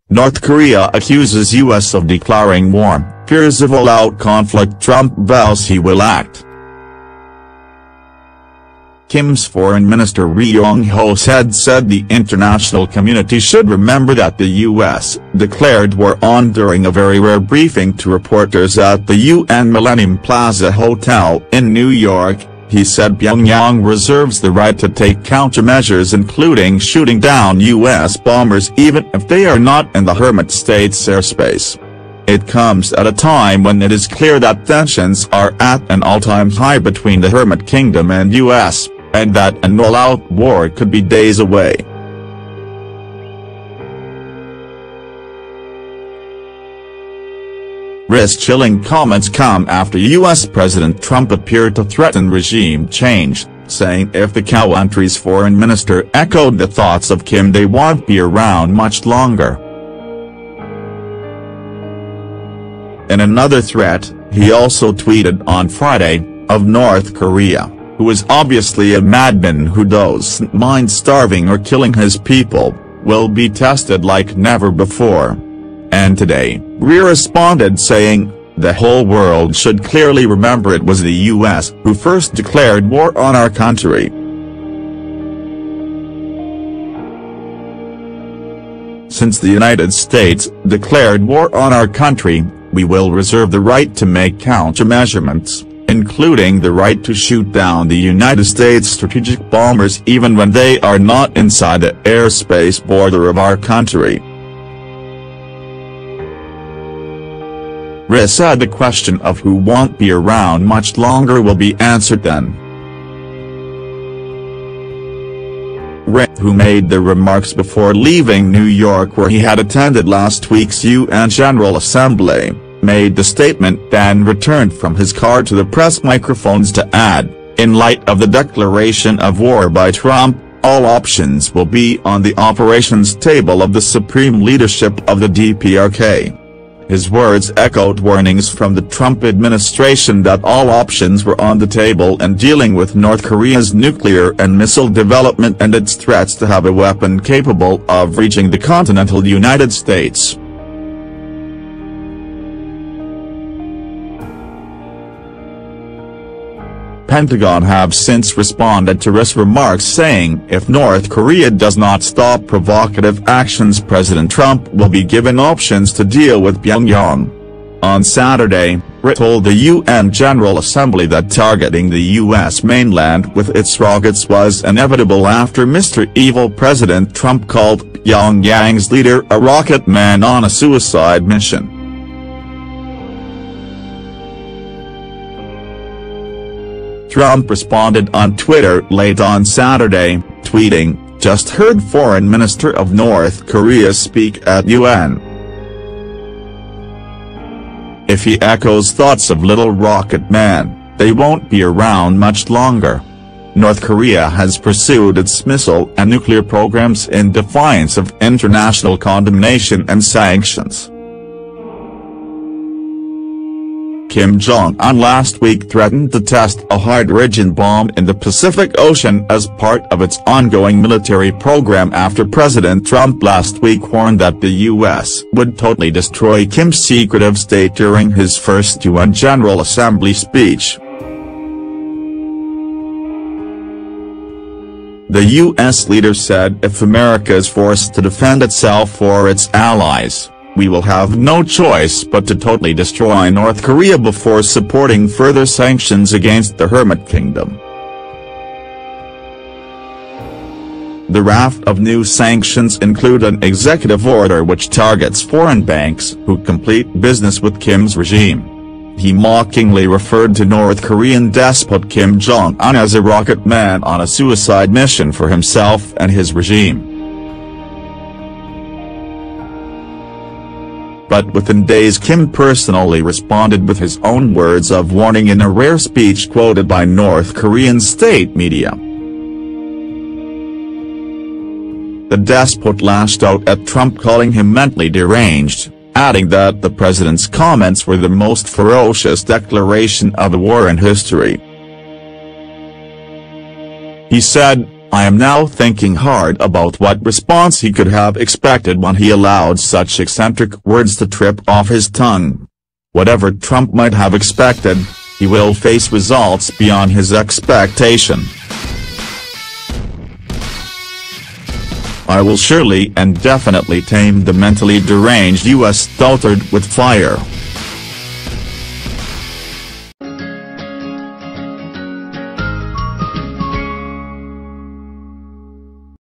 North Korea accuses U.S. of declaring war, fears of all-out conflict. Trump vows he will act. Kim's Foreign Minister Ri Yong-ho said the international community should remember that the U.S. declared war on during a very rare briefing to reporters at the UN Millennium Plaza Hotel in New York. He said Pyongyang reserves the right to take countermeasures, including shooting down U.S. bombers even if they are not in the hermit state's airspace. It comes at a time when it is clear that tensions are at an all-time high between the Hermit Kingdom and U.S., and that an all-out war could be days away. Ri's chilling comments come after U.S. President Trump appeared to threaten regime change, saying if the country's foreign minister echoed the thoughts of Kim, they won't be around much longer. In another threat, he also tweeted on Friday, of North Korea, who is obviously a madman who doesn't mind starving or killing his people, will be tested like never before. And today, Ri responded saying, the whole world should clearly remember it was the U.S. who first declared war on our country. Since the United States declared war on our country, we will reserve the right to make countermeasures, including the right to shoot down the United States strategic bombers even when they are not inside the airspace border of our country. Ri said the question of who won't be around much longer will be answered then. Ri, who made the remarks before leaving New York where he had attended last week's UN General Assembly, made the statement then returned from his car to the press microphones to add, in light of the declaration of war by Trump, all options will be on the operations table of the supreme leadership of the DPRK. His words echoed warnings from the Trump administration that all options were on the table in dealing with North Korea's nuclear and missile development and its threats to have a weapon capable of reaching the continental United States. Pentagon have since responded to Ri's remarks saying if North Korea does not stop provocative actions, President Trump will be given options to deal with Pyongyang. On Saturday, Ri told the UN General Assembly that targeting the U.S. mainland with its rockets was inevitable after Mr. Evil President Trump called Pyongyang's leader a rocket man on a suicide mission. Trump responded on Twitter late on Saturday, tweeting, "Just heard Foreign Minister of North Korea speak at UN. If he echoes thoughts of Little Rocket Man, they won't be around much longer." North Korea has pursued its missile and nuclear programs in defiance of international condemnation and sanctions. Kim Jong-un last week threatened to test a hydrogen bomb in the Pacific Ocean as part of its ongoing military program after President Trump last week warned that the U.S. would totally destroy Kim's secretive state during his first UN General Assembly speech. The U.S. leader said if America is forced to defend itself or its allies, we will have no choice but to totally destroy North Korea before supporting further sanctions against the Hermit Kingdom. The raft of new sanctions include an executive order which targets foreign banks who complete business with Kim's regime. He mockingly referred to North Korean despot Kim Jong-un as a rocket man on a suicide mission for himself and his regime. But within days Kim personally responded with his own words of warning in a rare speech quoted by North Korean state media. The despot lashed out at Trump, calling him mentally deranged, adding that the president's comments were the most ferocious declaration of a war in history. He said, I am now thinking hard about what response he could have expected when he allowed such eccentric words to trip off his tongue. Whatever Trump might have expected, he will face results beyond his expectation. I will surely and definitely tame the mentally deranged U.S. dotard with fire.